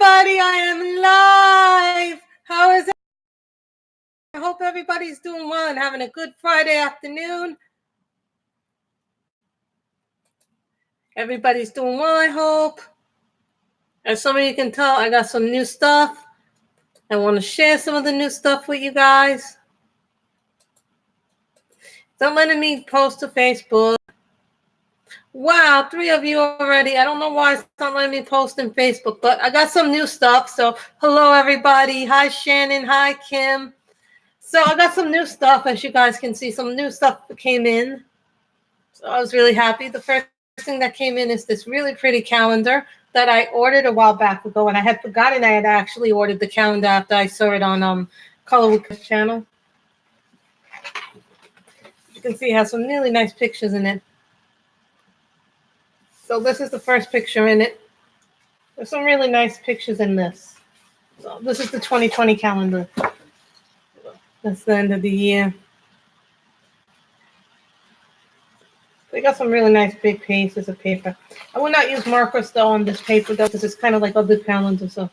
everybody, I am live. How is it? I hope everybody's doing well and having a good Friday afternoon. Everybody's doing well, I hope. As some of you can tell, I got some new stuff. I want to share some of the new stuff with you guys. Don't letting me post to Facebook. Wow, 3 of you already. I don't know why it's not letting me post in Facebook, but I got some new stuff. So hello, everybody. Hi, Shannon. Hi, Kim. So I got some new stuff. As you guys can see, some new stuff that came in. So I was really happy. The first thing that came in is this really pretty calendar that I ordered a while back ago, and I had forgotten I had actually ordered the calendar after I saw it on Colorwood's channel. You can see it has some really nice pictures in it. So this is the first picture in it. There's some really nice pictures in this. So this is the 2020 calendar. That's the end of the year. They got some really nice big pieces of paper. I will not use markers though on this paper though, because it's kind of like other calendars. So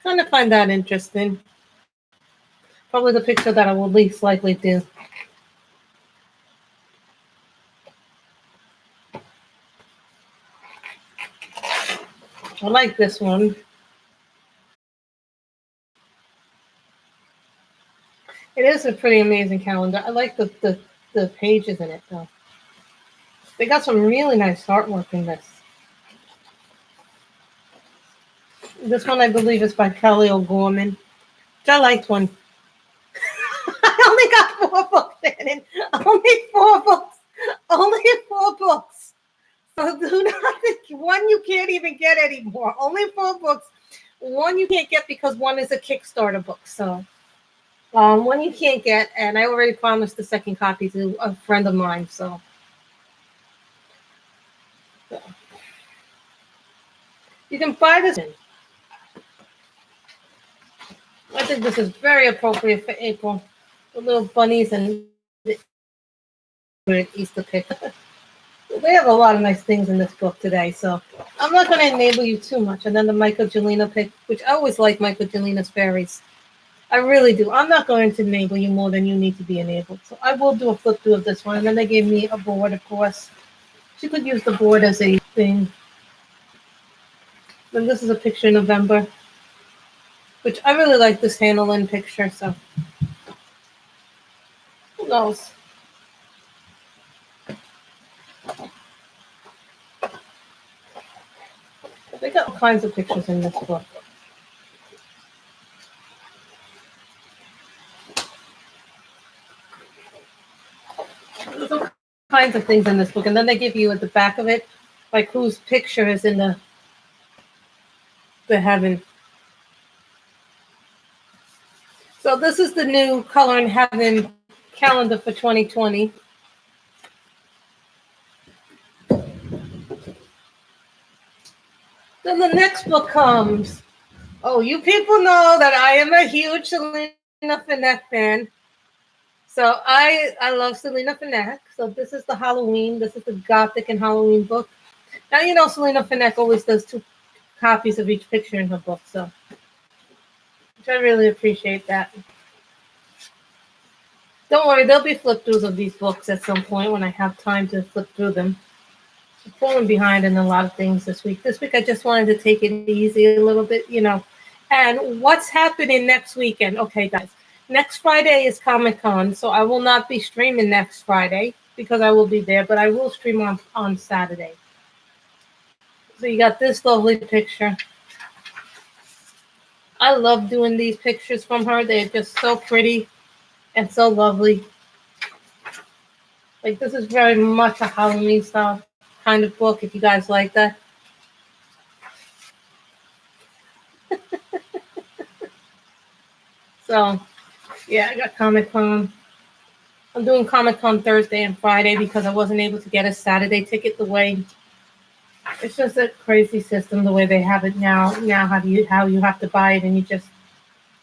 kind of find that interesting. Probably the picture that I will least likely do. I like this one. It is a pretty amazing calendar. I like the pages in it though. They got some really nice artwork in this. This one I believe is by Kelly O'Gorman. Which I liked one. I only got 4 books, Shannon. Only 4 books. Only 4 books. So do not think one you can't even get anymore. Only 4 books. One you can't get because one is a Kickstarter book. So one you can't get, and I already promised the second copy to a friend of mine. So you can buy this. I think this is very appropriate for April. The little bunnies and the Easter pick. They have a lot of nice things in this book today, so I'm not going to enable you too much. And then the Michael Gelina pick, which I always like Michael Gelina's fairies. I really do. I'm not going to enable you more than you need to be enabled. So I will do a flip through of this one. And then they gave me a board, of course. She could use the board as a thing. Then this is a picture in November, which I really like this handle-in picture, so who knows? They got all kinds of pictures in this book. There's all kinds of things in this book, and then they give you at the back of it, like whose picture is in the heaven. So this is the new Color in Heaven calendar for 2020. Then the next book comes. Oh, you people know that I am a huge Selena Finneck fan. So I love Selena Finneck. So this is the Halloween. This is the Gothic and Halloween book. Now you know Selena Finneck always does 2 copies of each picture in her book. So which I really appreciate that. Don't worry, there'll be flip throughs of these books at some point when I have time to flip through them. I'm falling behind in a lot of things this week. This week I just wanted to take it easy a little bit, you know. And what's happening next weekend? Okay, guys. Next Friday is Comic-Con, so I will not be streaming next Friday because I will be there, but I will stream on Saturday. So you got this lovely picture. I love doing these pictures from her. They're just so pretty and so lovely. Like, this is very much a Halloween style kind of book, if you guys like that. So, yeah, I got Comic-Con. I'm doing Comic-Con Thursday and Friday because I wasn't able to get a Saturday ticket the way. It's just a crazy system the way they have it now. Now how you have to buy it, and you just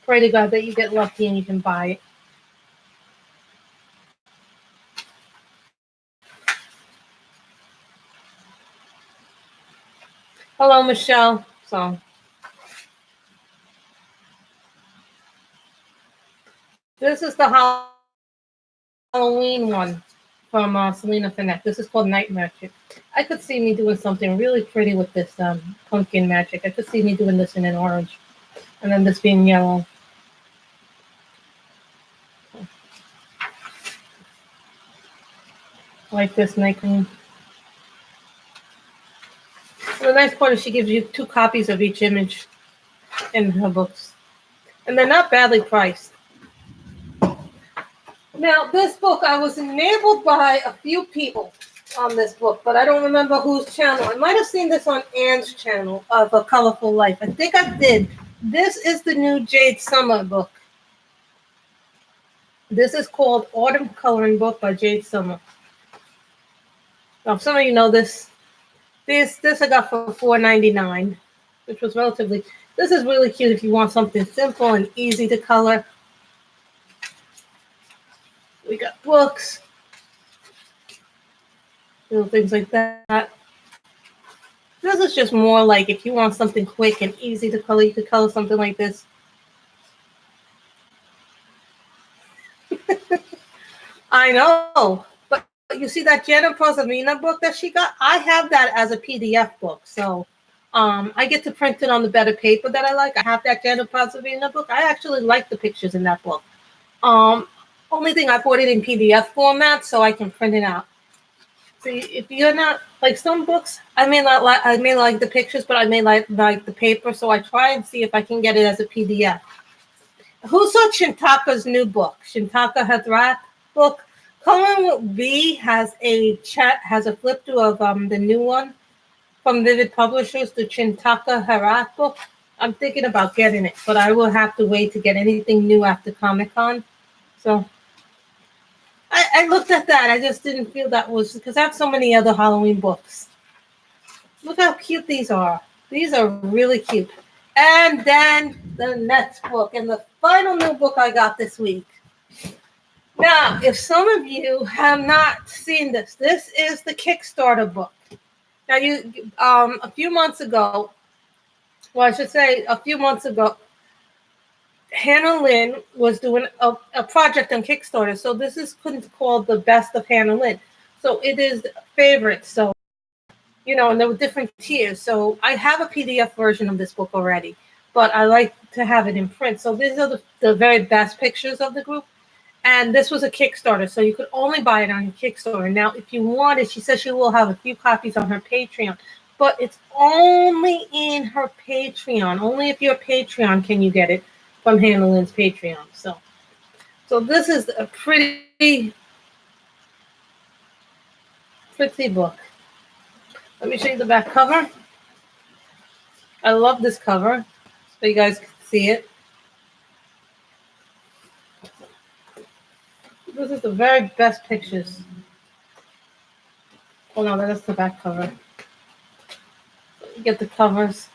pray to God that you get lucky and you can buy it. Hello, Michelle. So This is the Halloween one from Selena Finette. This is called Night Magic. I could see me doing something really pretty with this pumpkin magic. I could see me doing this in an orange, and then this being yellow. Like this night cream. The nice part is she gives you 2 copies of each image in her books. And they're not badly priced. Now, this book, I was enabled by a few people on this book, but I don't remember whose channel. I might have seen this on Anne's channel of A Colorful Life. I think I did. This is the new Jade Summer book. This is called Autumn Coloring Book by Jade Summer. Now, some of you know this. This I got for $4.99, which was relatively. This is really cute if you want something simple and easy to color. We got books, little things like that. This is just more like if you want something quick and easy to color, you could color something like this. I know, but you see that Jenna Prosamina book that she got? I have that as a PDF book, so I get to print it on the better paper that I like. I have that Jenna Prosamina book. I actually like the pictures in that book. Only thing, I put it in PDF format so I can print it out. See, if you're not like some books, I may like the pictures, but I may like the paper. So I try and see if I can get it as a PDF. Who saw Shintaka's new book? Shintaka Hathrak book. Colin B has a flip through of the new one from Vivid Publishers, the Shintaka Hathrak book. I'm thinking about getting it, but I will have to wait to get anything new after Comic-Con. So I looked at that. I just didn't feel that was because I have so many other Halloween books. Look how cute these are. These are really cute. And then the next book and the final new book I got this week. Now, if some of you have not seen this, this is the Kickstarter book. Now, a few months ago, Hannah Lynn was doing a project on Kickstarter. So this is called The Best of Hannah Lynn. So it is favorites. So, and there were different tiers. So I have a PDF version of this book already, but I like to have it in print. So these are the very best pictures of the group. And this was a Kickstarter, so you could only buy it on Kickstarter. Now, if you want it, she says she will have a few copies on her Patreon, but it's only in her Patreon. Only if you're a Patreon can you get it from Hannah Lynn's Patreon. So this is a pretty book. Let me show you the back cover. I love this cover, so you guys can see it. This is the very best pictures. Oh no, that's the back cover. You get the covers.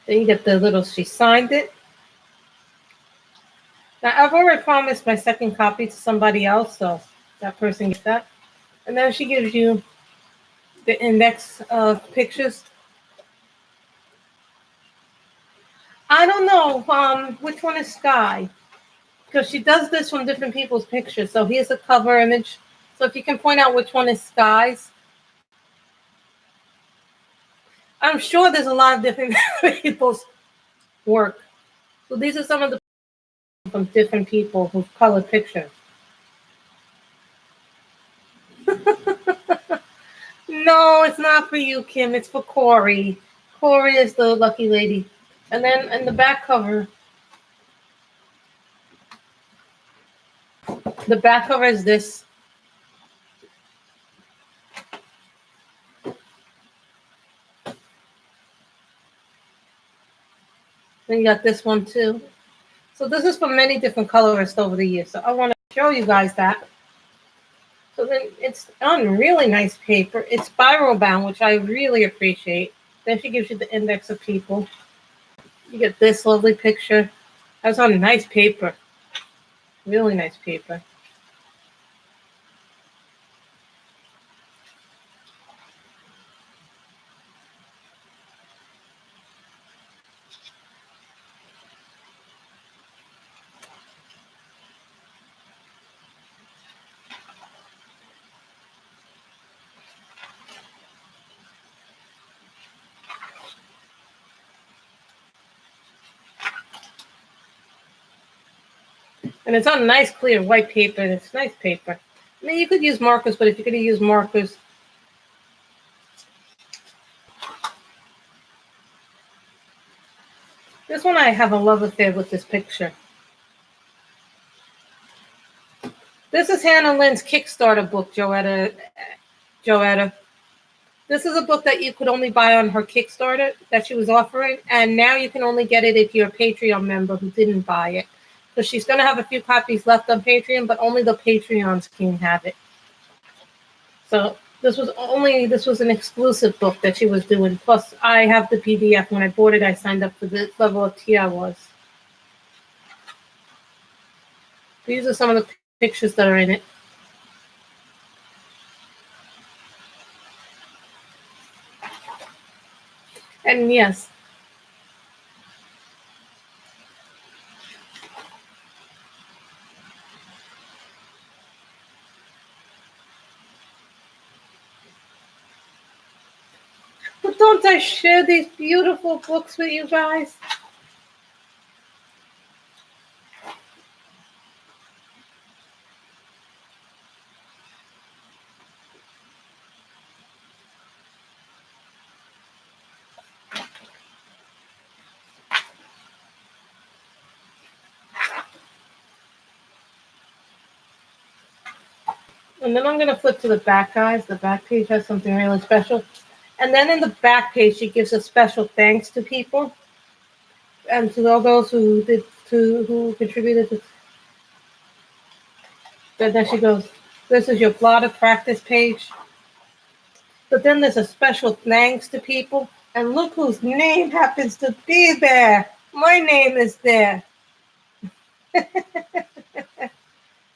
Then you get the little, she signed it. Now, I've already promised my second copy to somebody else, so that person gets that. And then she gives you the index of pictures. I don't know which one is Sky, because she does this from different people's pictures. So here's a cover image. So if you can point out which one is Sky's. I'm sure there's a lot of different people's work. So these are some of the from different people who've colored pictures. No, it's not for you, Kim. It's for Corey. Corey is the lucky lady. And then in the back cover, the back cover is this. Then you got this one too. So this is from many different colorists over the years. So I want to show you guys that. So then it's on really nice paper. It's spiral bound, which I really appreciate. Then she gives you the index of people. You get this lovely picture. That's on nice paper. Really nice paper. And it's on nice, clear, white paper. It's nice paper. I mean, you could use markers, but if you're going to use markers, this one I have a love affair with this picture. This is Hannah Lynn's Kickstarter book, Joetta. This is a book that you could only buy on her Kickstarter that she was offering, and now you can only get it if you're a Patreon member who didn't buy it. So she's going to have a few copies left on Patreon, but only the Patreons can have it. So this was an exclusive book that she was doing. Plus, I have the PDF. When I bought it, I signed up for the level of tier I was. These are some of the pictures that are in it. And yes. But don't I share these beautiful books with you guys? And then I'm going to flip to the back, guys. The back page has something really special. And then in the back page, she gives a special thanks to people and to all those who contributed to. Then she goes, "This is your blotter practice page." But then there's a special thanks to people, and look whose name happens to be there. My name is there. So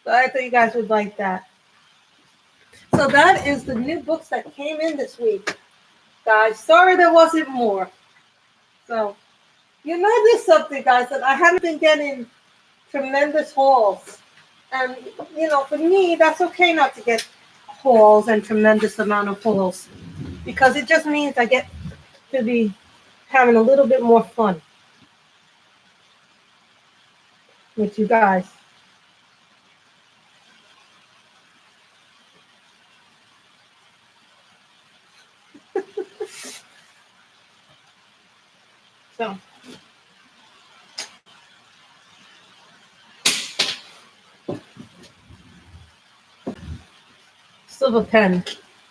I thought you guys would like that. So that is the new books that came in this week, guys. Sorry there wasn't more. So, there's something, guys, that I haven't been getting tremendous hauls. And, for me, that's okay not to get hauls and tremendous amount of hauls. Because it just means I get to be having a little bit more fun with you guys. So, silver pen,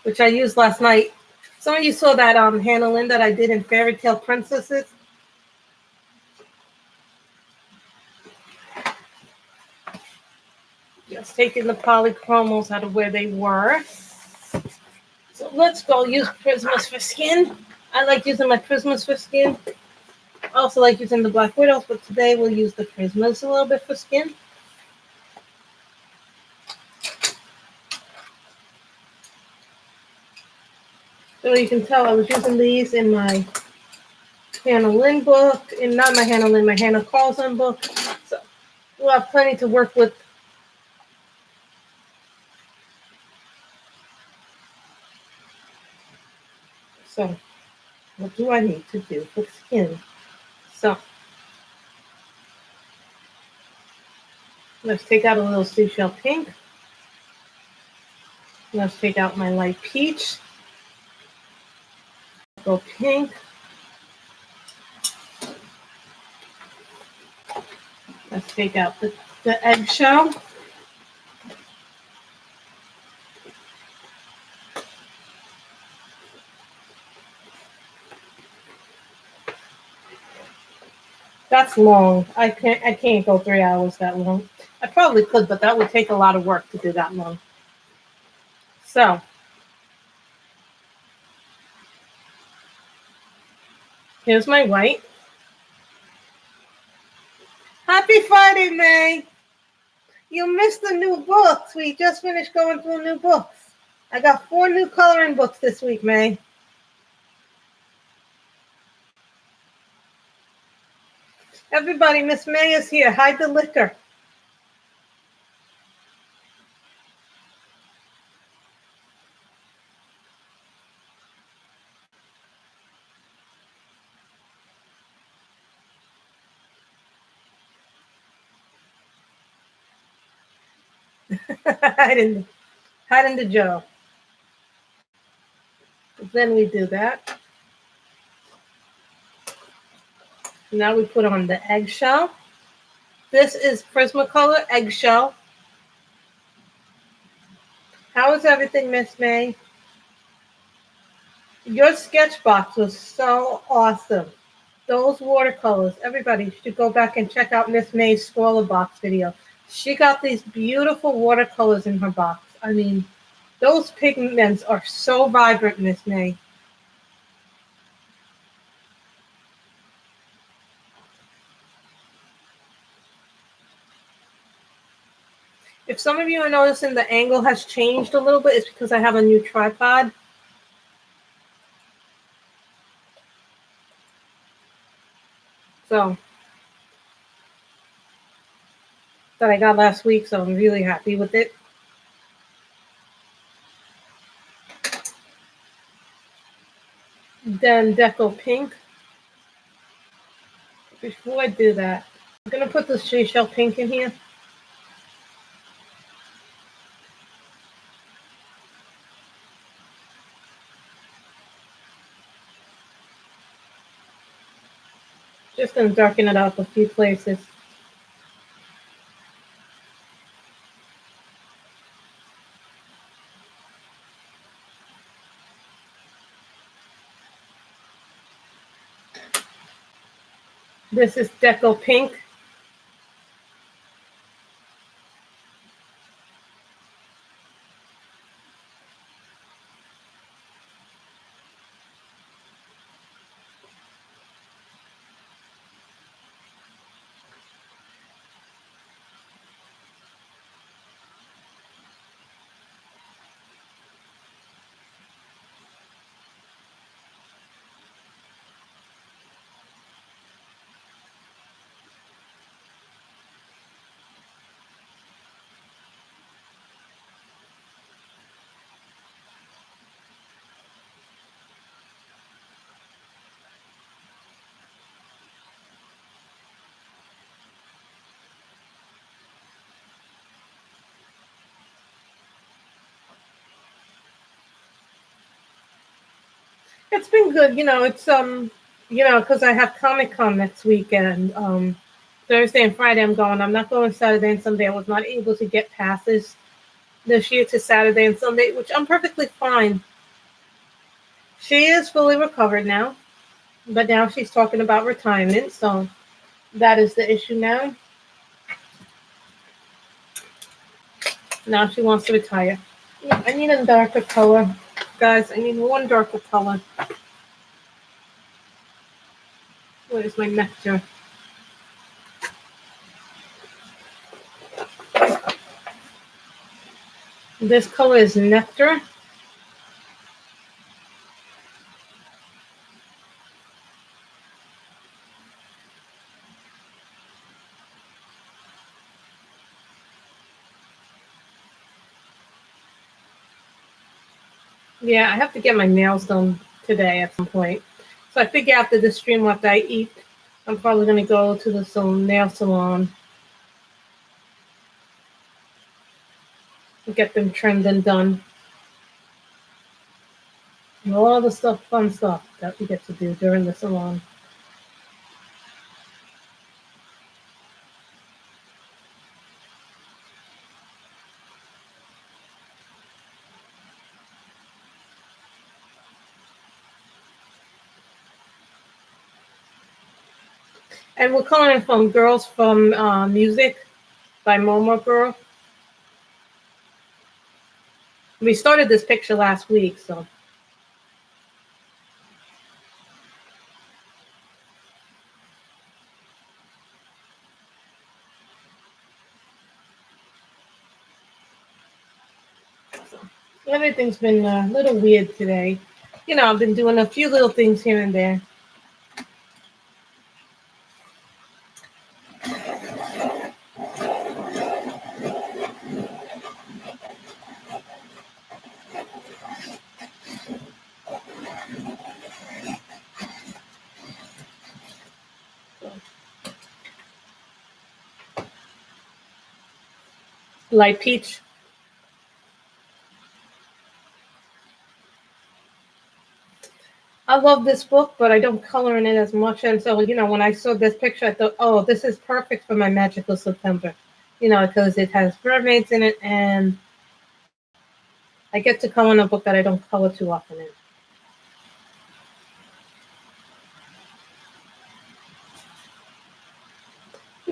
which I used last night. Some of you saw that Hannah Lynn that I did in Fairy Tale Princesses. Just taking the polychromos out of where they were. So let's go use Prismas for skin. I like using my Prismas for skin. I also like using the Black Widows, but today we'll use the Prismas a little bit for skin. So you can tell I was using these in my Hannah Lynn book, and not my Hannah Lynn, my Hannah Carlson book. So we'll have plenty to work with. So what do I need to do for skin? So let's take out a little seashell pink. Let's take out my light peach. Go pink. Let's take out the eggshell. That's long. I can't go 3 hours that long. I probably could, but that would take a lot of work to do that long. So here's my white. Happy Friday, May. You missed the new books. We just finished going through new books. I got 4 new coloring books this week, May. Everybody, Miss May is here. Hide the liquor. hide in the Joe. Then we do that. Now we put on the eggshell. This is Prismacolor eggshell. How is everything, Miss May? Your sketch box was so awesome. Those watercolors, everybody should go back and check out Miss May's scroller box video. She got these beautiful watercolors in her box. I mean, those pigments are so vibrant, Miss May. If some of you are noticing the angle has changed a little bit, it's because I have a new tripod. So, that I got last week, so I'm really happy with it. Then Deco Pink. Before I do that, I'm going to put the seashell pink in here. Just going to darken it up a few places. This is Deco Pink. It's been good, it's because I have Comic-Con next weekend. Thursday and Friday I'm going. I'm not going Saturday and Sunday. I was not able to get passes this year to Saturday and Sunday, which I'm perfectly fine. She is fully recovered now, but now she's talking about retirement, so that is the issue now. Now she wants to retire. I need a darker color. Guys, I need one darker color. Where's my nectar? This color is Nectar. Yeah, I have to get my nails done today at some point. So I figure after this stream, after I eat, I'm probably going to go to the nail salon and get them trimmed and done. And all the stuff, fun stuff that we get to do during the salon. And we're calling from Girls from Music by Momo Girl. We started this picture last week, so. Everything's been a little weird today. I've been doing a few little things here and there. Light peach. I love this book, but I don't color in it as much. And so, when I saw this picture, I thought, oh, this is perfect for my Magical September. Because it has mermaids in it, and I get to color in a book that I don't color too often in.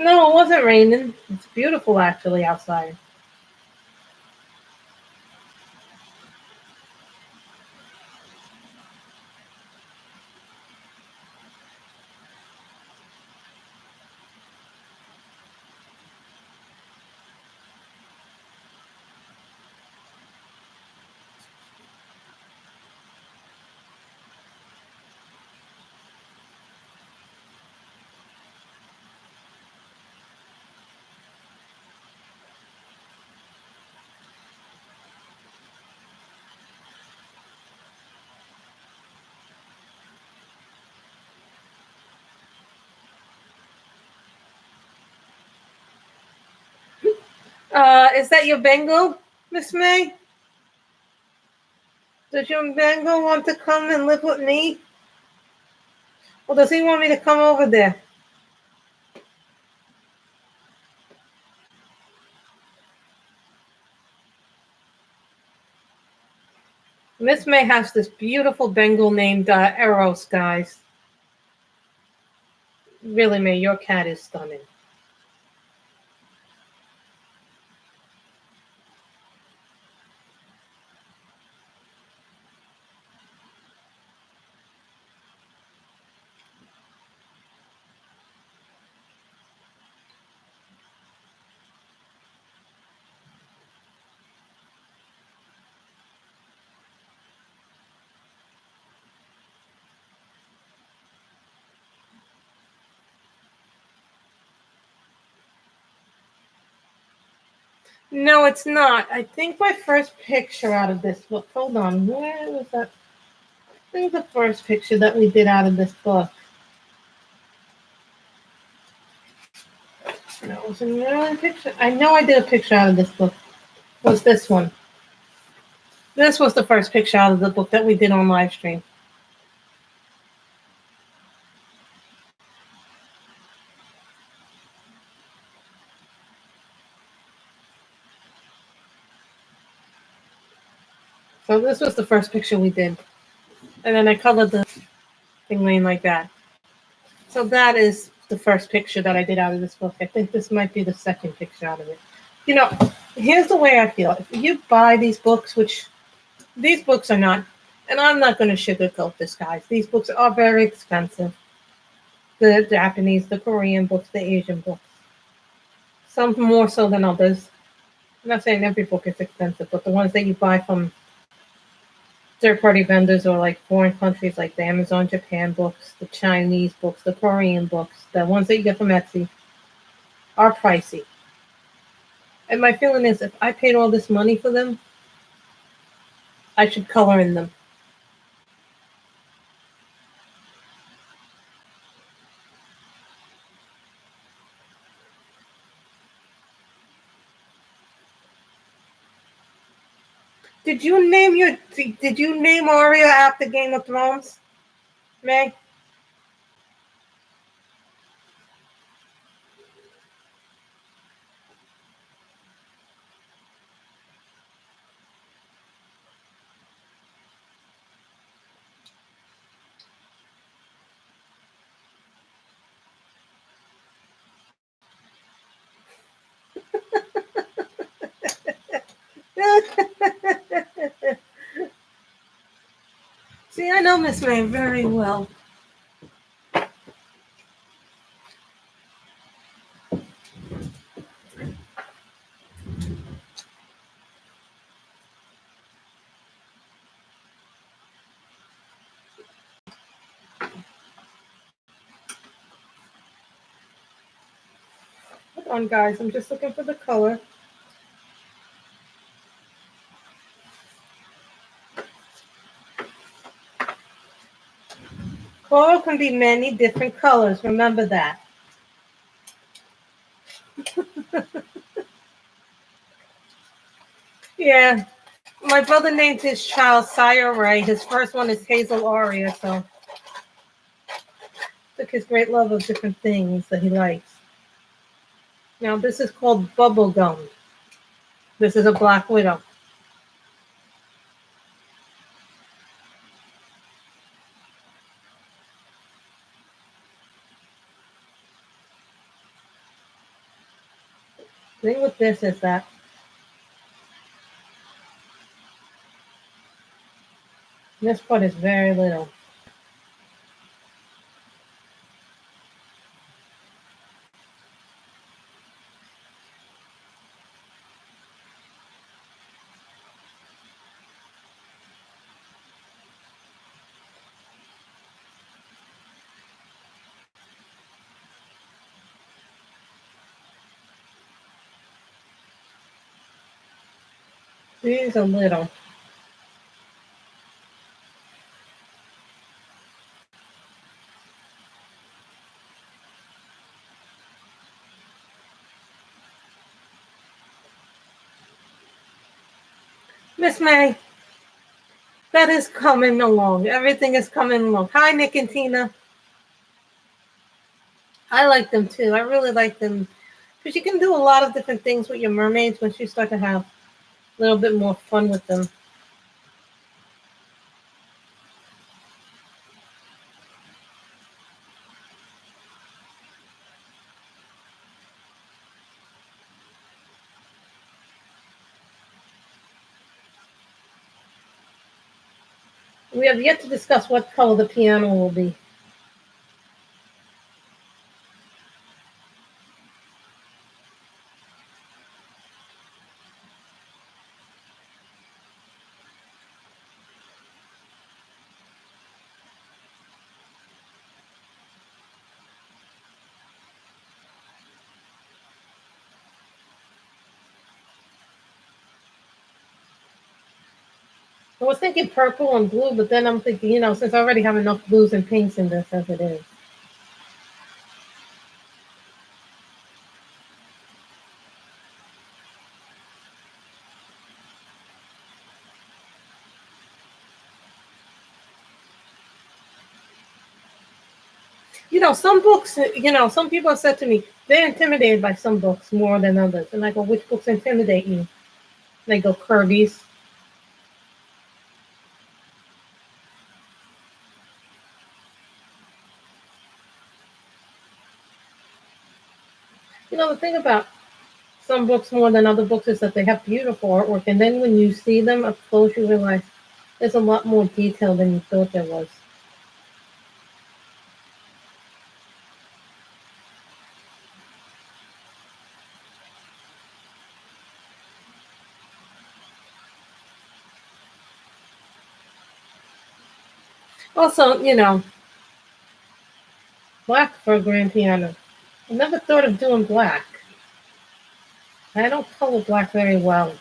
No, it wasn't raining. It's beautiful, actually, outside. Is that your Bengal, Miss May? Does your Bengal want to come and live with me? Or does he want me to come over there? Miss May has this beautiful Bengal named Eros, guys. Really, May, your cat is stunning. No, it's not. I think my first picture out of this book. Hold on, where was that? I think the first picture that we did out of this book. No, it was another picture. I know I did a picture out of this book. Was this one? This was the first picture out of the book that we did on live stream. So this was the first picture we did. And then I colored the thing laying like that. So that is the first picture that I did out of this book. I think this might be the second picture out of it. Here's the way I feel. If you buy these books, which these books are not, and I'm not going to sugarcoat this, guys. These books are very expensive. The Japanese, the Korean books, the Asian books. Some more so than others. I'm not saying every book is expensive, but the ones that you buy from third-party vendors or like foreign countries, like the Amazon Japan books, the Chinese books, the Korean books, the ones that you get from Etsy, are pricey. And my feeling is, if I paid all this money for them, I should color in them. Did you name Arya after Game of Thrones, May? See, I know Miss May very well. Hold on, guys. I'm just looking for the color. Coral can be many different colors. Remember that. Yeah. My brother named his child Sire Ray. His first one is Hazel Aria, so took his great love of different things that he likes. Now this is called Bubblegum. This is a Black Widow. The thing with this is that this part is very little. These are little. Miss May, that is coming along. Everything is coming along. Hi, Nick and Tina. I like them too. I really like them because you can do a lot of different things with your mermaids once you start to have a little bit more fun with them. We have yet to discuss what color the piano will be. I was thinking purple and blue, but then I'm thinking, since I already have enough blues and pinks in this as it is. Some books, some people have said to me, they're intimidated by some books more than others. And I go, which books intimidate you? And they go, Kirby's. The thing about some books more than other books is that they have beautiful artwork. And then when you see them up close, you realize there's a lot more detail than you thought there was. Also, black for a grand piano. I never thought of doing black. I don't color black very well.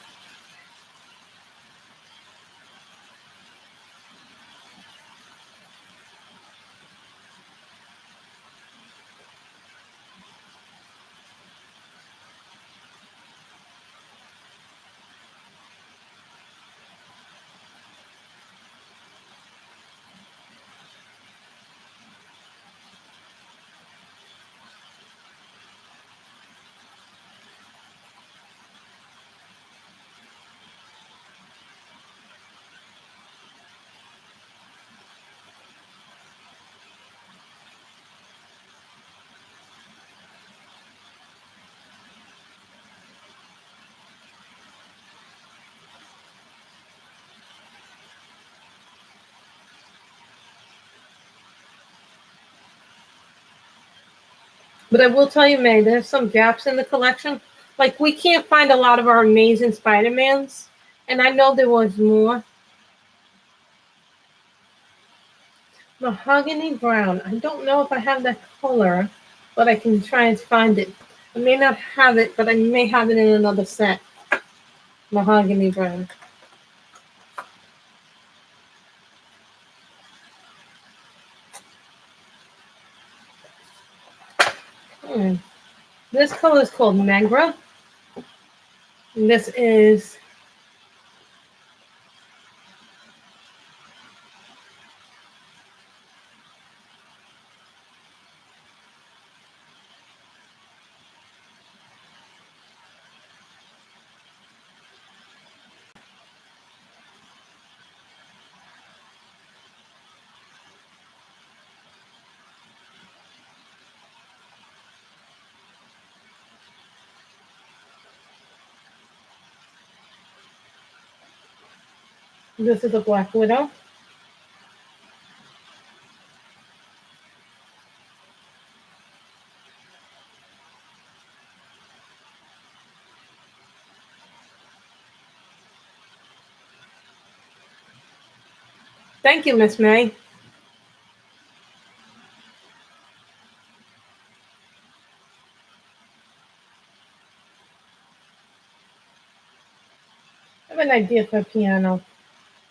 But I will tell you, May, there's some gaps in the collection. Like, we can't find a lot of our amazing Spider-Mans. And I know there was more. Mahogany brown. I don't know if I have that color, but I can try and find it. I may not have it, but I may have it in another set. Mahogany brown. This color is called Mangra. And this is This is a Black Widow. Thank you, Miss May. I have an idea for a piano.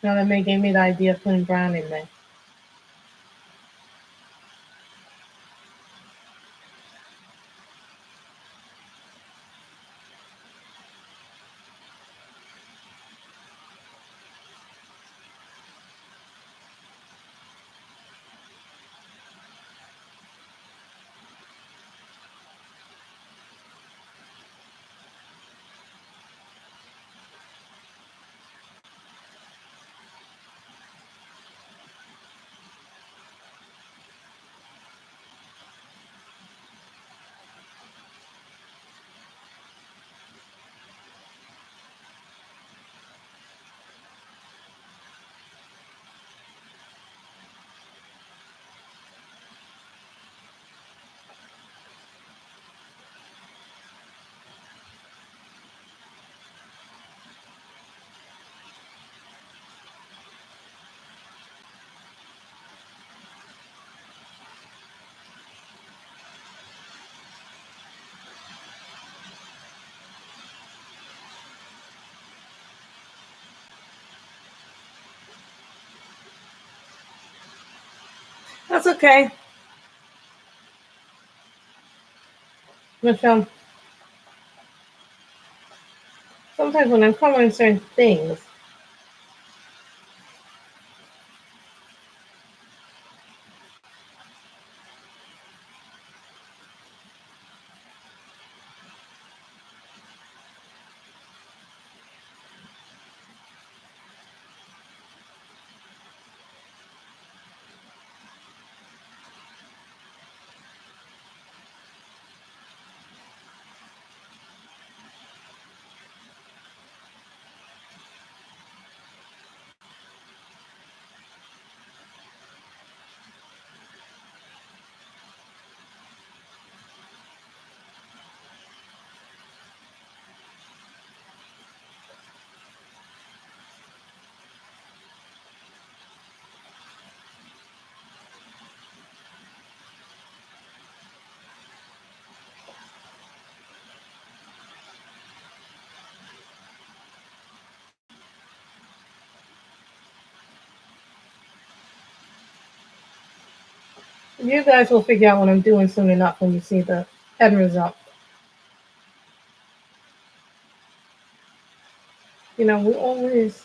Now that May gave me the idea of putting brown in there. That's okay. Michelle, sometimes when I'm covering certain things, you guys will figure out what I'm doing soon enough when you see the end result. You know, we always,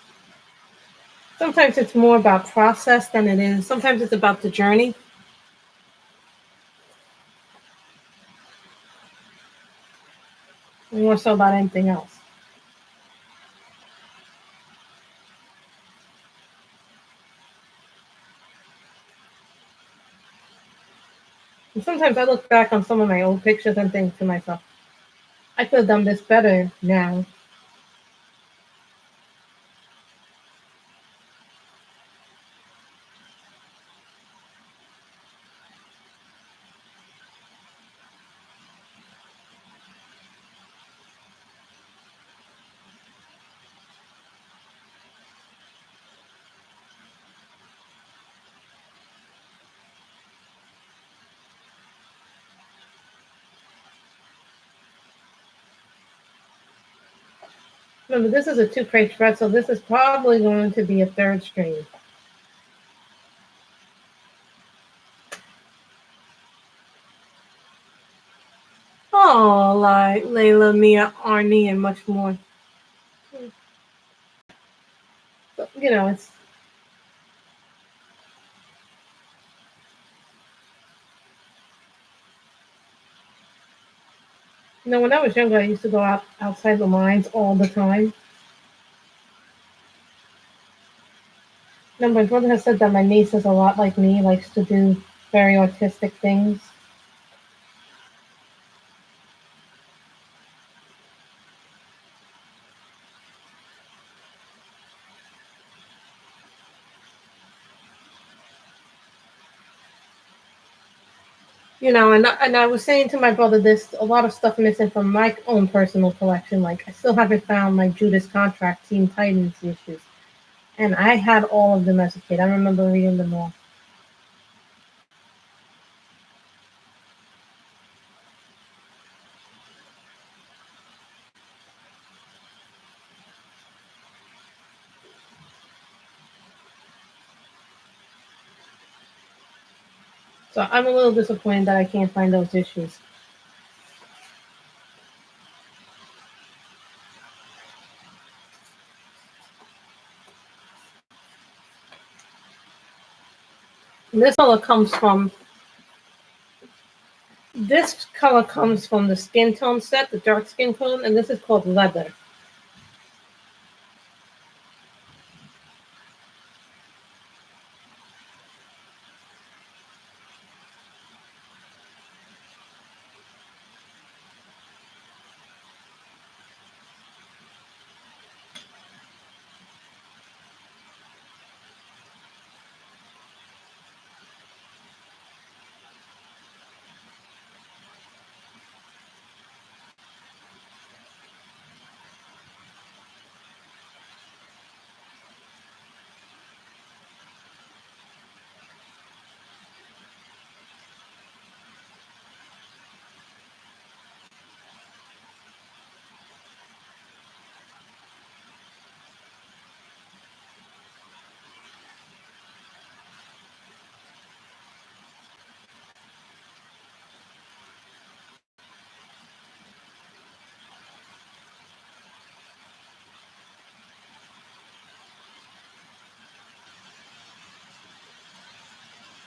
sometimes it's more about process than it is. Sometimes it's about the journey, more so about anything else. And sometimes I look back on some of my old pictures and think to myself, I could have done this better now. Remember, this is a 2 crate spread, so this is probably going to be a third stream. Oh, like Layla, Mia, Arnie, and much more. But, you know, it's when I was younger, I used to go outside the lines all the time. My brother has said that my niece is a lot like me, likes to do very artistic things. and I was saying to my brother, there's a lot of stuff missing from my own personal collection. Like I still haven't found my Judas Contract Teen Titans issues, and I had all of them as a kid. I remember reading them all. So I'm a little disappointed that I can't find those issues. This color comes from this color comes from the skin tone set, the dark skin tone, and this is called leather.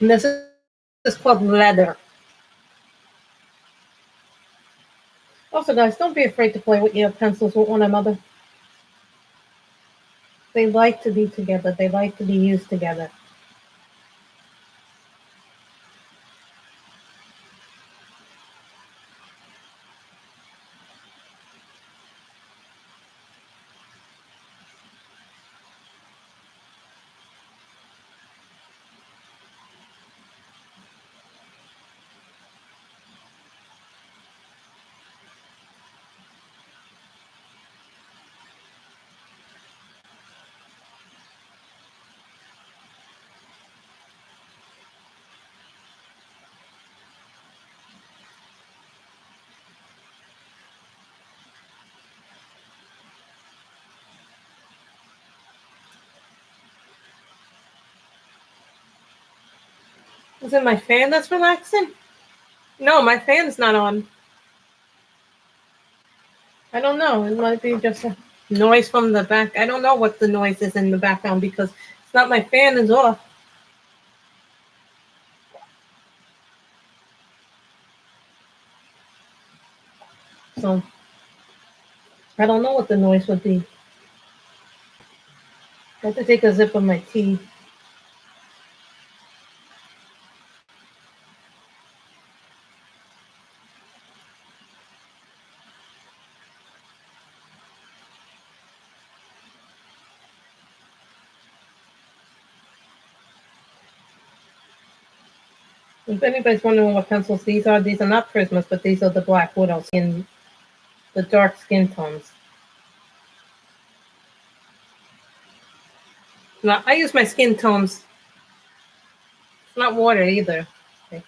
And this is called leather. Also, guys, don't be afraid to play with your pencils with one another. They like to be together. They like to be used together. Is it my fan that's relaxing? No, my fan's not on. I don't know. It might be just a noise from the back. I don't know what the noise is in the background because it's not my fan is off. So I don't know what the noise would be. I have to take a sip of my tea. If anybody's wondering what pencils these are not Prismas, but these are the Black Widow skin, the dark skin tones. Now, I use my skin tones. It's not water either. Okay.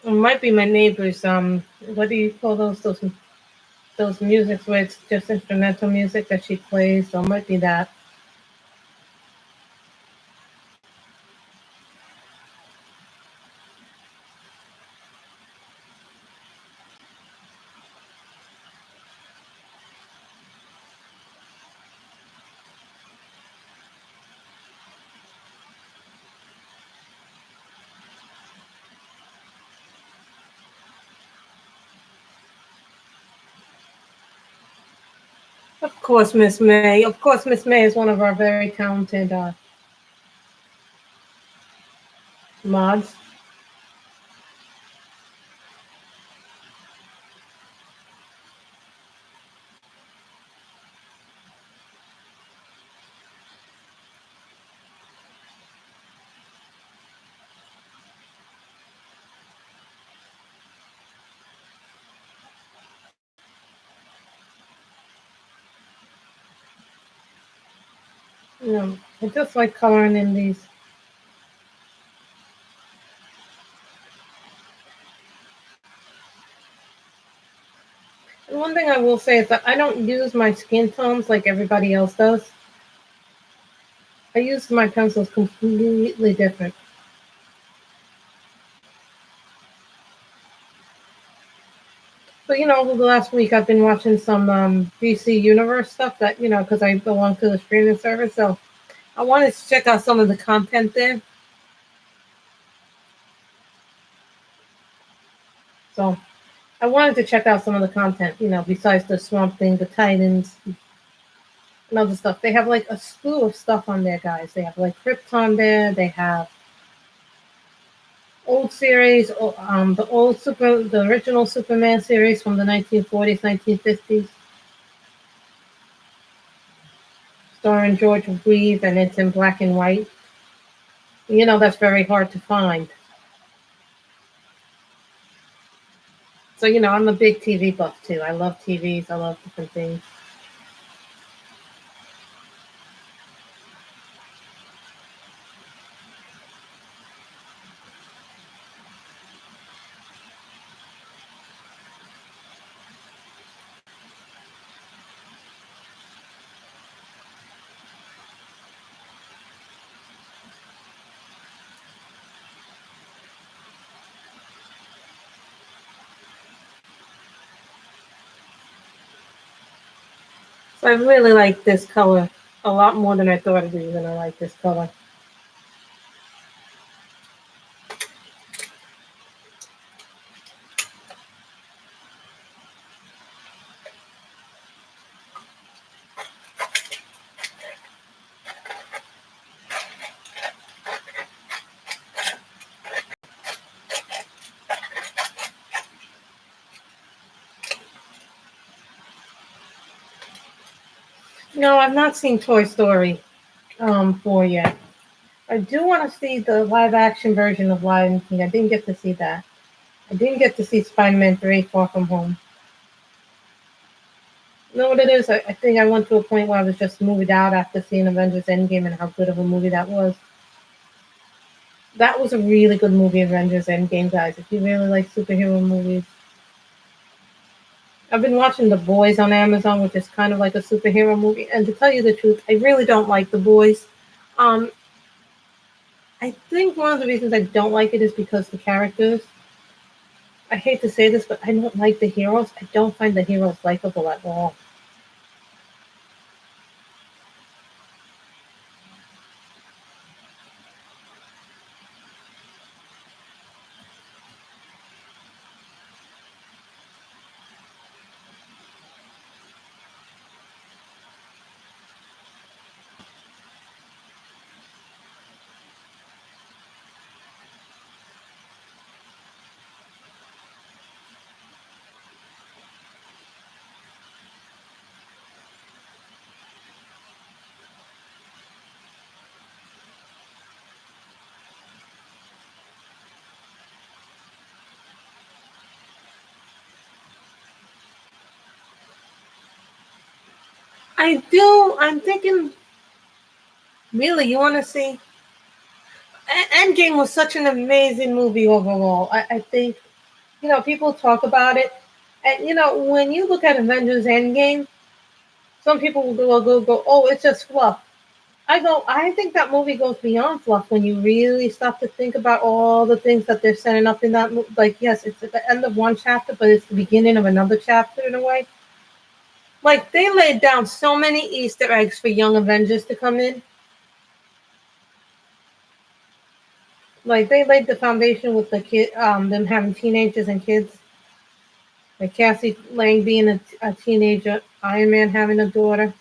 It might be my neighbor's. What do you call those musics where it's just instrumental music that she plays? So it might be that. Of course, Miss May. Of course, Miss May is one of our very talented mods. I just like coloring in these. And one thing I will say is that I don't use my skin tones like everybody else does. I use my pencils completely different. But over the last week I've been watching some DC Universe stuff that because I belong to the streaming service, so I wanted to check out some of the content there. So I wanted to check out some of the content, besides the Swamp Thing, the Titans, and other stuff. They have like a slew of stuff on there, guys. They have like Krypton there. They have old series, the original Superman series from the 1940s, 1950s, starring George Reeve, and it's in black and white. That's very hard to find. So I'm a big TV buff too. I love TVs. I love different things. So I really like this color a lot more than I thought I was gonna like this color. No, I've not seen Toy Story 4 yet. I do want to see the live action version of Lion King. I didn't get to see that. I didn't get to see Spider-Man 3 Far From Home. You know what it is? I think I went to a point where I was just moved out after seeing Avengers Endgame and how good of a movie that was. That was a really good movie, Avengers Endgame, guys. If you really like superhero movies. I've been watching The Boys on Amazon, which is kind of like a superhero movie. And to tell you the truth, I really don't like The Boys. Um, I think one of the reasons I don't like it is because the characters. I hate to say this, but I don't like the heroes. I don't find the heroes likable at all. I do. I'm thinking, really, you want to see? Endgame was such an amazing movie overall. I think, people talk about it. And, when you look at Avengers Endgame, some people will go, oh, it's just fluff. I think that movie goes beyond fluff when you really stop to think about all the things that they're setting up in that movie. Like, yes, it's at the end of one chapter, but it's the beginning of another chapter in a way. Like, they laid down so many Easter eggs for young Avengers to come in. Like, they laid the foundation with the kid, them having teenagers and kids. Like Cassie Lang being a teenager, Iron Man having a daughter.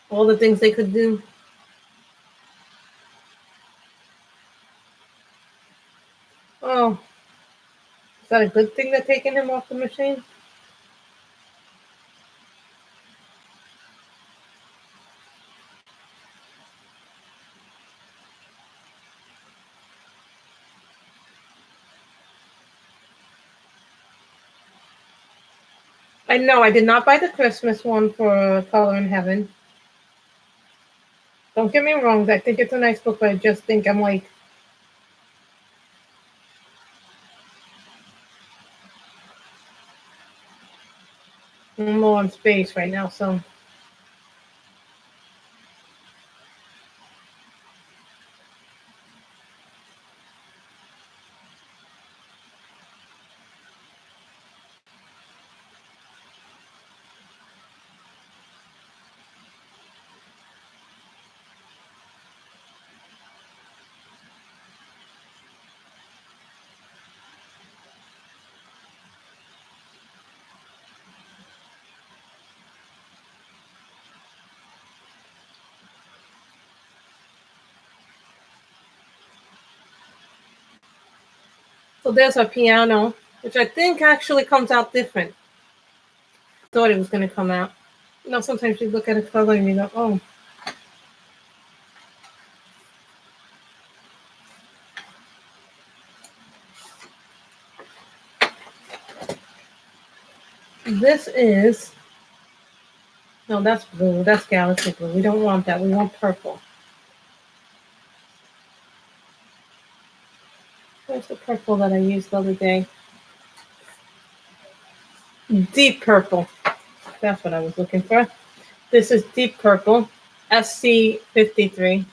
All the things they could do. Oh, is that a good thing they're taking him off the machine? I know I did not buy the Christmas one for Color in Heaven. Don't get me wrong, I think it's a nice book, but I just think I'm like, I'm low on space right now, so. So there's a piano, which I think actually comes out different. Thought it was going to come out. You know, sometimes you look at a color and you go, oh. This is, no, that's blue. That's galaxy blue. We don't want that. We want purple. Where's the purple that I used the other day? Deep purple. That's what I was looking for. This is deep purple, SC53.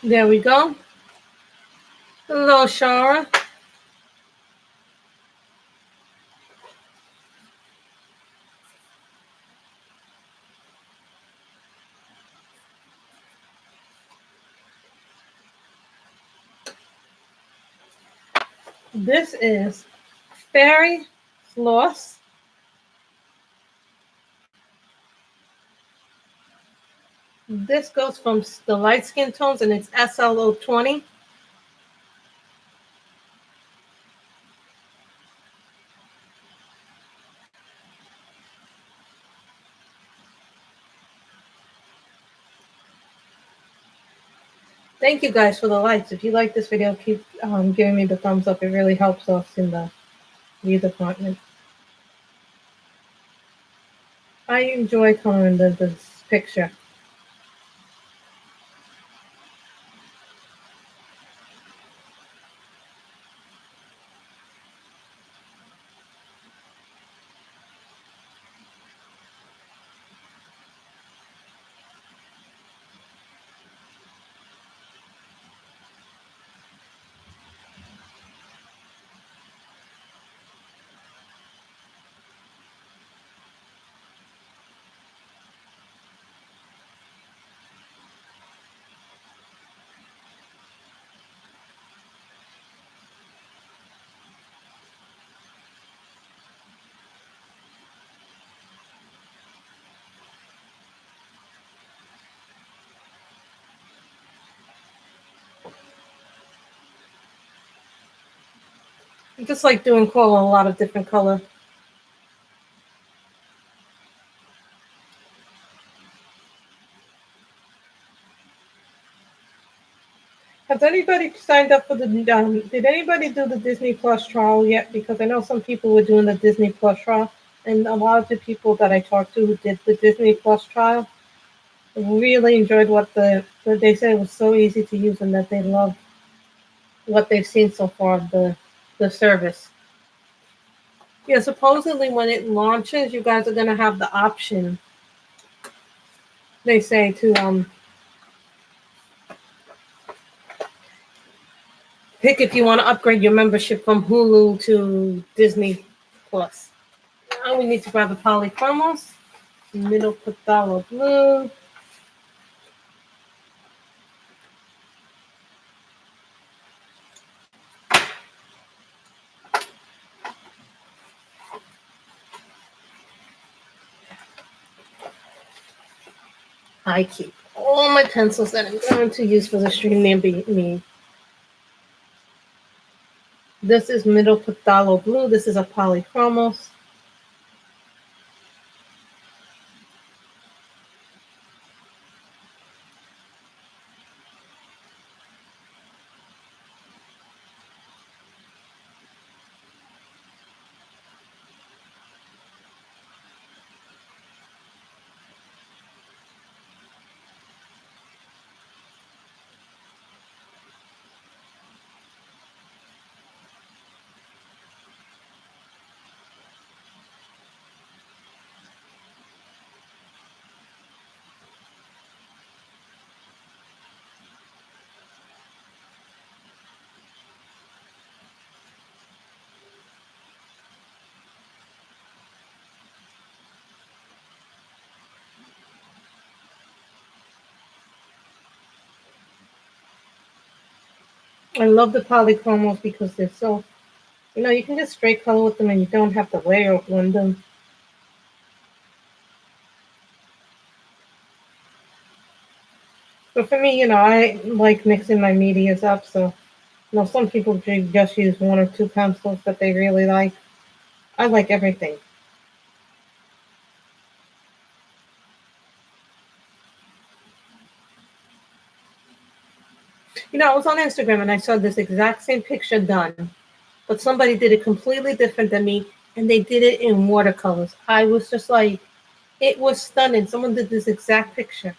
There we go. Hello, Shara. This is Fairy Floss. This goes from the light skin tones and it's SLO20. Thank you guys for the likes. If you like this video, keep giving me the thumbs up. It really helps us in the view department. I enjoy coloring this picture. I just like doing coal in a lot of different color. Has anybody signed up for the, did anybody do the Disney Plus trial yet? Because I know some people were doing the Disney Plus trial. And a lot of the people that I talked to who did the Disney Plus trial really enjoyed what they said it was so easy to use and that they love what they've seen so far of the service. Yeah, supposedly when it launches, you guys are gonna have the option. They say to pick if you want to upgrade your membership from Hulu to Disney Plus. Now we need to grab the polychromos, middle phthalo blue. I keep all my pencils that I'm going to use for the stream near me. This is middle phthalo blue. This is a polychromos. I love the polychromos because they're so, you can just straight color with them and you don't have to layer or blend them. But for me, I like mixing my medias up. So, some people just use one or two pencils that they really like. I like everything. I was on Instagram and I saw this exact same picture done, but somebody did it completely different than me, and they did it in watercolors. I was just like, it was stunning. Someone did this exact picture.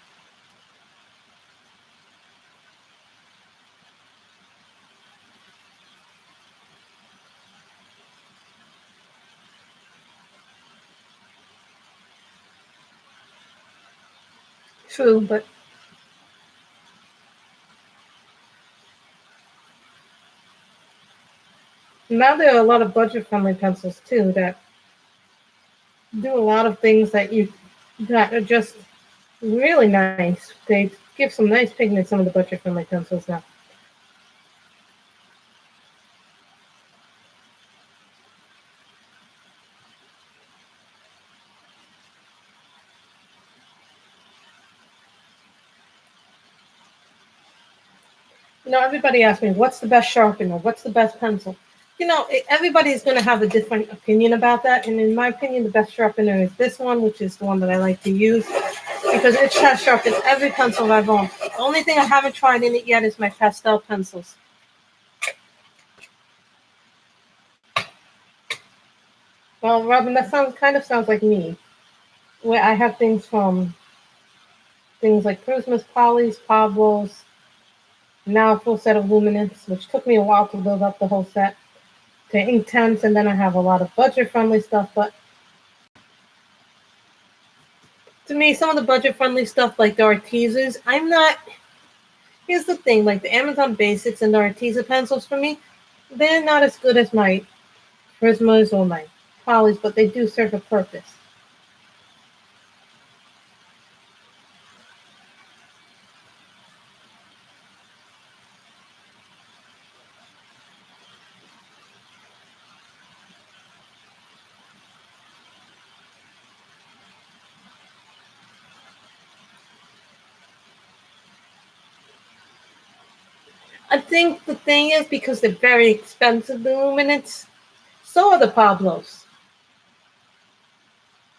True, but now there are a lot of budget-friendly pencils too that do a lot of things that are just really nice. They give some nice pigment. Some of the budget-friendly pencils now. Everybody asks me, what's the best sharpener? What's the best pencil? Everybody's going to have a different opinion about that. And in my opinion, the best sharpener is this one, which is the one that I like to use because it has sharpened every pencil I've owned. The only thing I haven't tried in it yet is my pastel pencils. Well, Robin, that sounds like me, where I have things like Christmas polys, Pablos, now a full set of luminance, which took me a while to build up the whole set, to Inktense, and then I have a lot of budget-friendly stuff. But to me, some of the budget-friendly stuff, like the Artisas, I'm not. Here's the thing: like the Amazon Basics and the Arteza pencils, for me, they're not as good as my Prismas or my Polys, but they do serve a purpose. I think the thing is because they're very expensive, the luminants, so are the Pablos.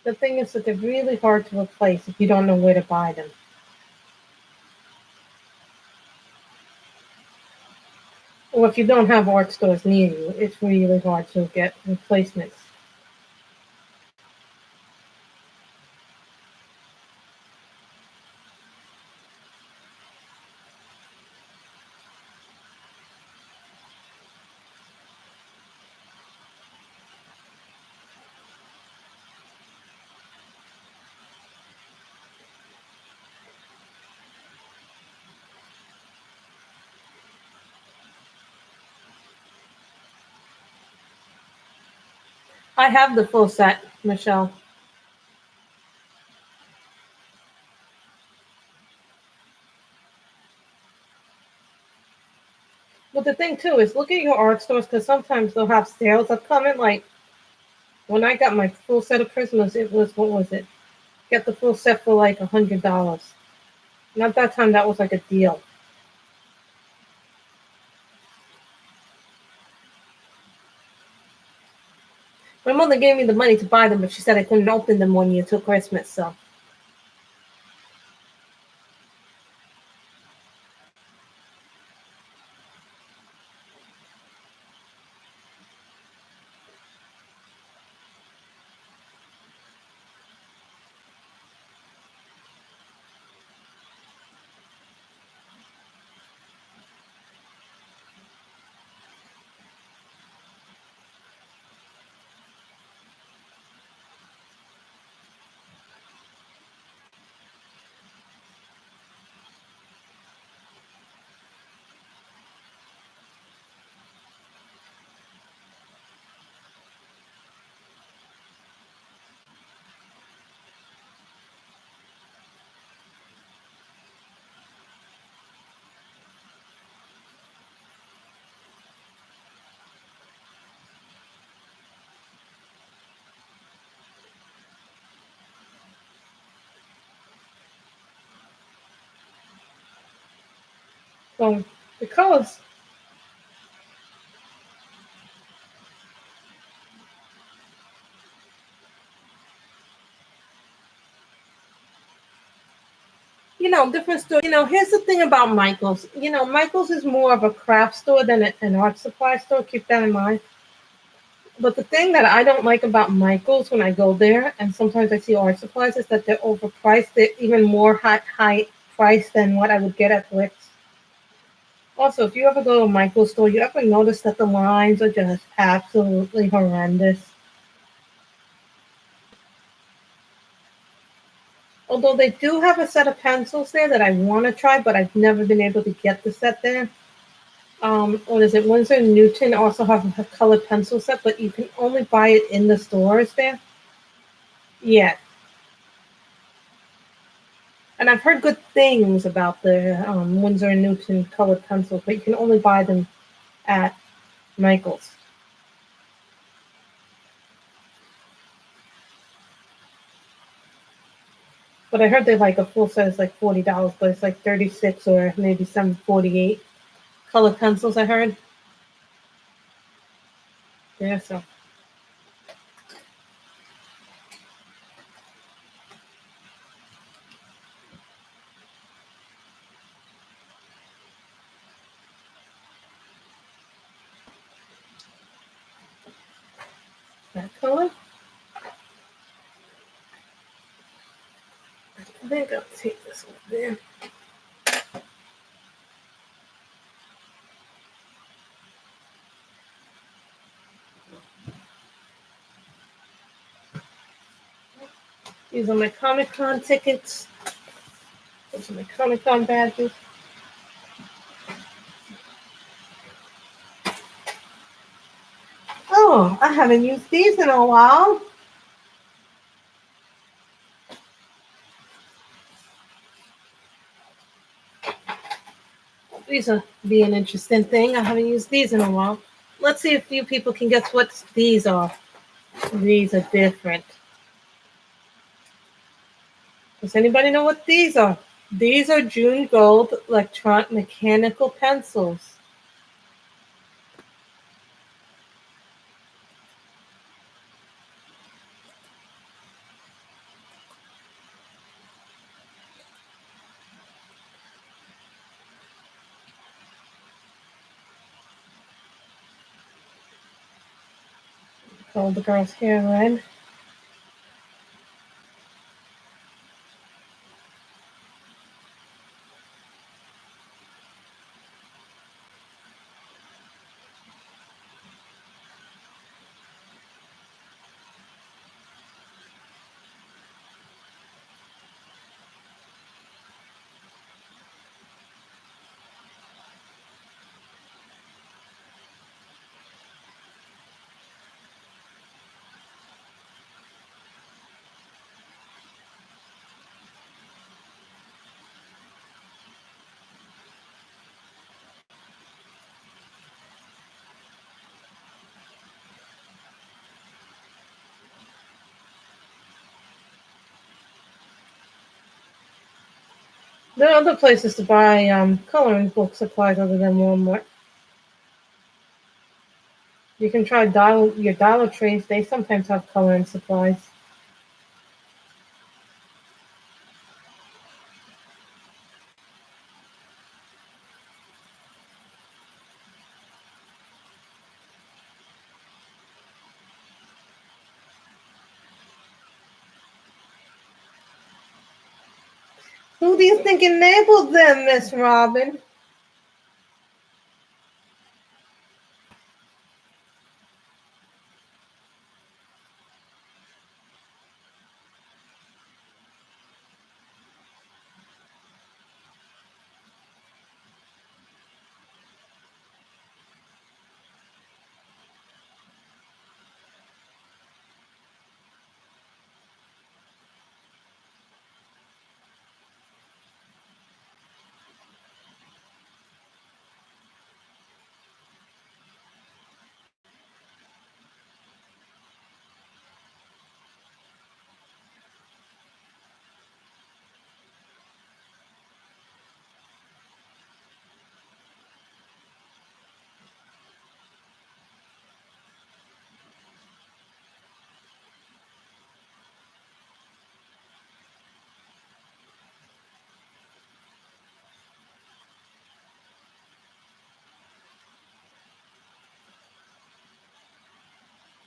The thing is that they're really hard to replace if you don't know where to buy them. Or if you don't have art stores near you, it's really hard to get replacements. I have the full set, Michelle. But the thing too is look at your art stores because sometimes they'll have sales that come in. Like when I got my full set of prisoners, it was what was it? Get the full set for like $100. And at that time, that was like a deal. My mother gave me the money to buy them, but she said I couldn't open them 1 year till Christmas. So So because different store. Here's the thing about Michaels. Michaels is more of a craft store than an art supply store. Keep that in mind. But the thing that I don't like about Michaels when I go there, and sometimes I see art supplies, is that they're overpriced. They're even more high priced than what I would get at Flicks. Also, if you ever go to a Michaels store, you ever notice that the lines are just absolutely horrendous? Although they do have a set of pencils there that I want to try, but I've never been able to get the set there. What is it? Winsor and Newton also have a colored pencil set, but you can only buy it in the stores there. Yeah, and I've heard good things about the Winsor and Newton colored pencils, but you can only buy them at Michaels. But I heard they like a full set is like $40, but it's like 36 or maybe some 48 colored pencils. I heard. Yeah, so that color. I think I'll take this one there. These are my Comic Con tickets. Those are my Comic Con badges. Oh, I haven't used these in a while. These will be an interesting thing. I haven't used these in a while. Let's see if you people can guess what these are. These are different. Does anybody know what these are? These are June Gold electronic mechanical pencils. Hold the girl's hair red. There are other places to buy coloring book supplies other than Walmart. You can try your Dollar Trees. They sometimes have coloring supplies. Who do you think enabled them, Miss Robin?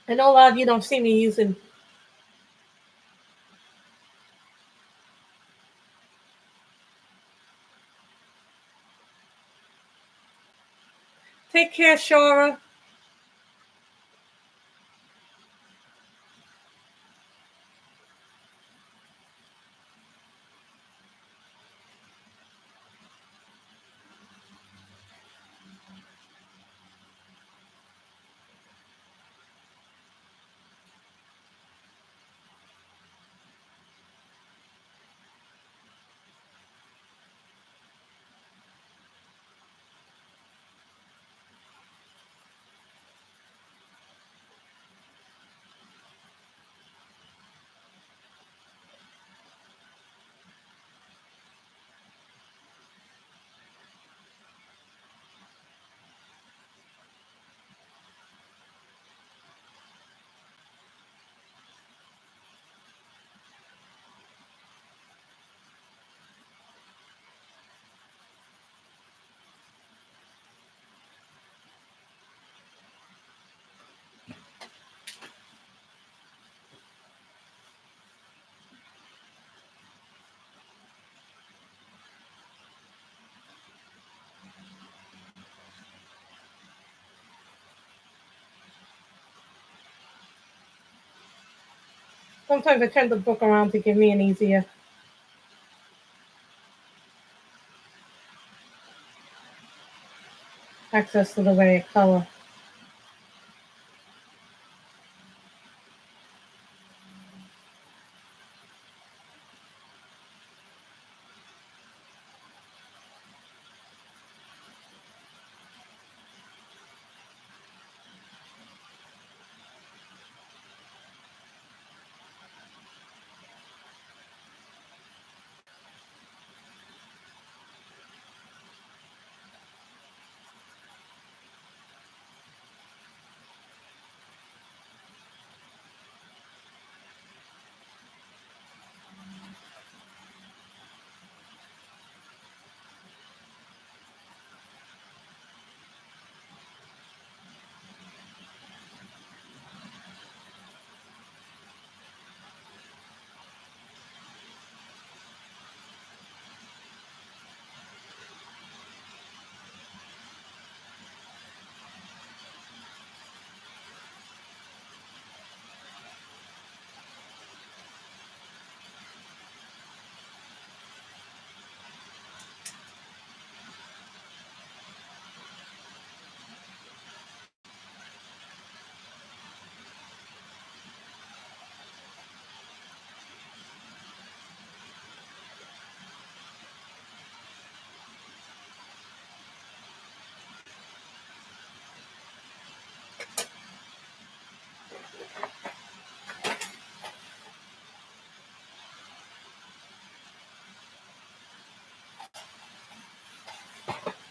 I know a lot of you don't see me using. Take care, Shora. Sometimes I turn the book around to give me an easier access to the right color.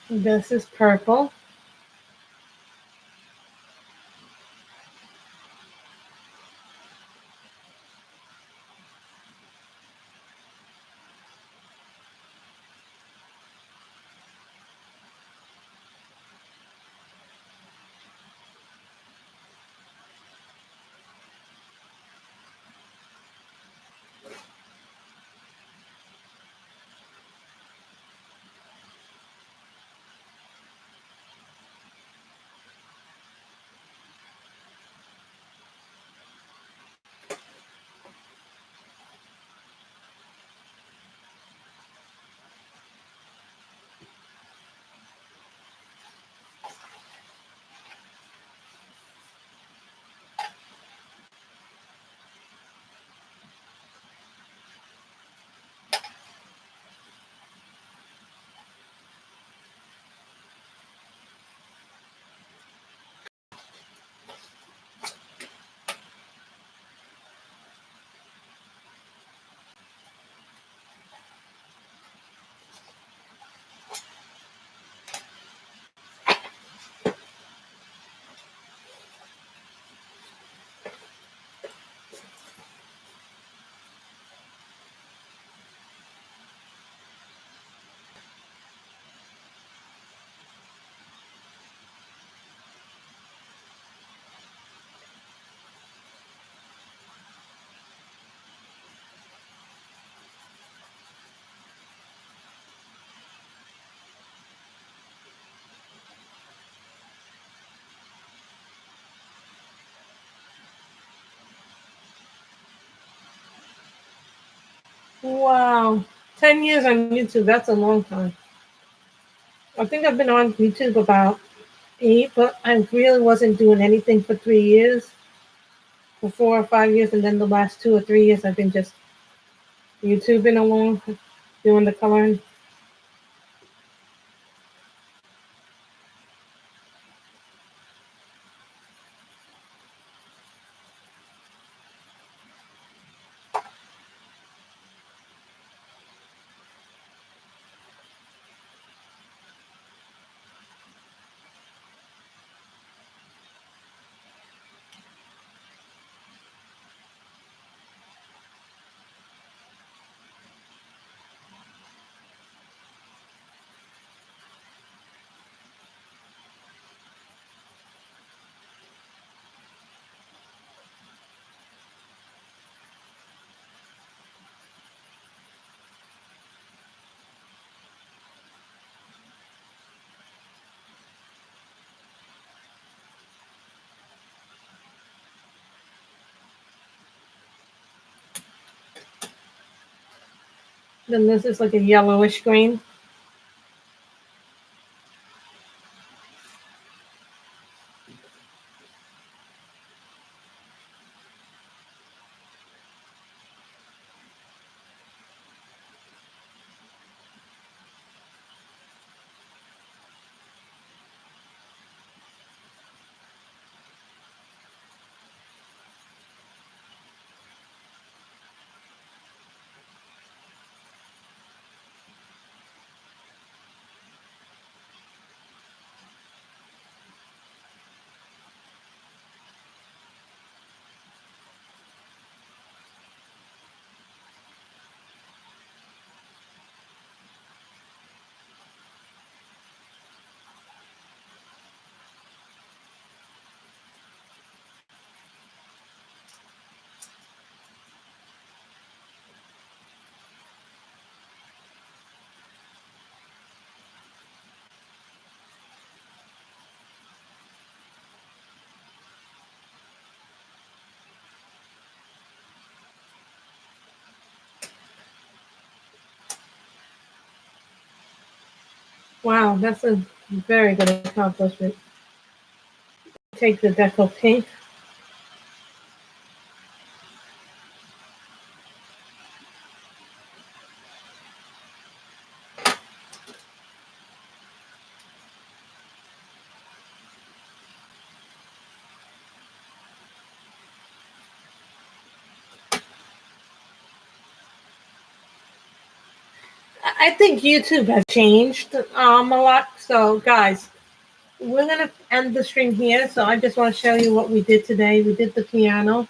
This is purple. Wow. 10 years on YouTube, that's a long time. I think I've been on YouTube about 8, but I really wasn't doing anything for 3 years, for 4 or 5 years, and then the last 2 or 3 years I've been just YouTubing along, doing the coloring. Then this is like a yellowish green. Wow, that's a very good accomplishment. Take the deco pink. I think YouTube has changed a lot. So, guys, we're gonna end the stream here. So, I just want to show you what we did today. We did the piano,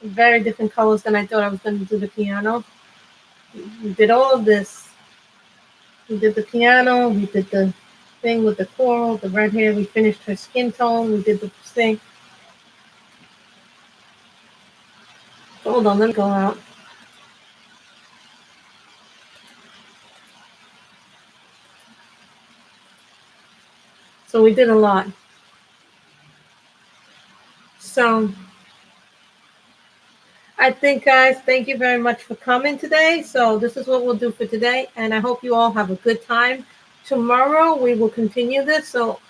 very different colors than I thought I was going to do the piano. We did all of this. We did the piano. We did the thing with the coral, the red hair. We finished her skin tone. We did the thing. Hold on, let me go out. So we did a lot. So I think, guys, thank you very much for coming today. So this is what we'll do for today. And I hope you all have a good time. Tomorrow we will continue this. So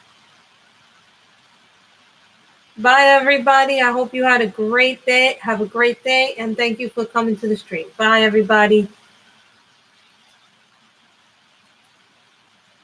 bye, everybody. I hope you had a great day. Have a great day. And thank you for coming to the stream. Bye, everybody.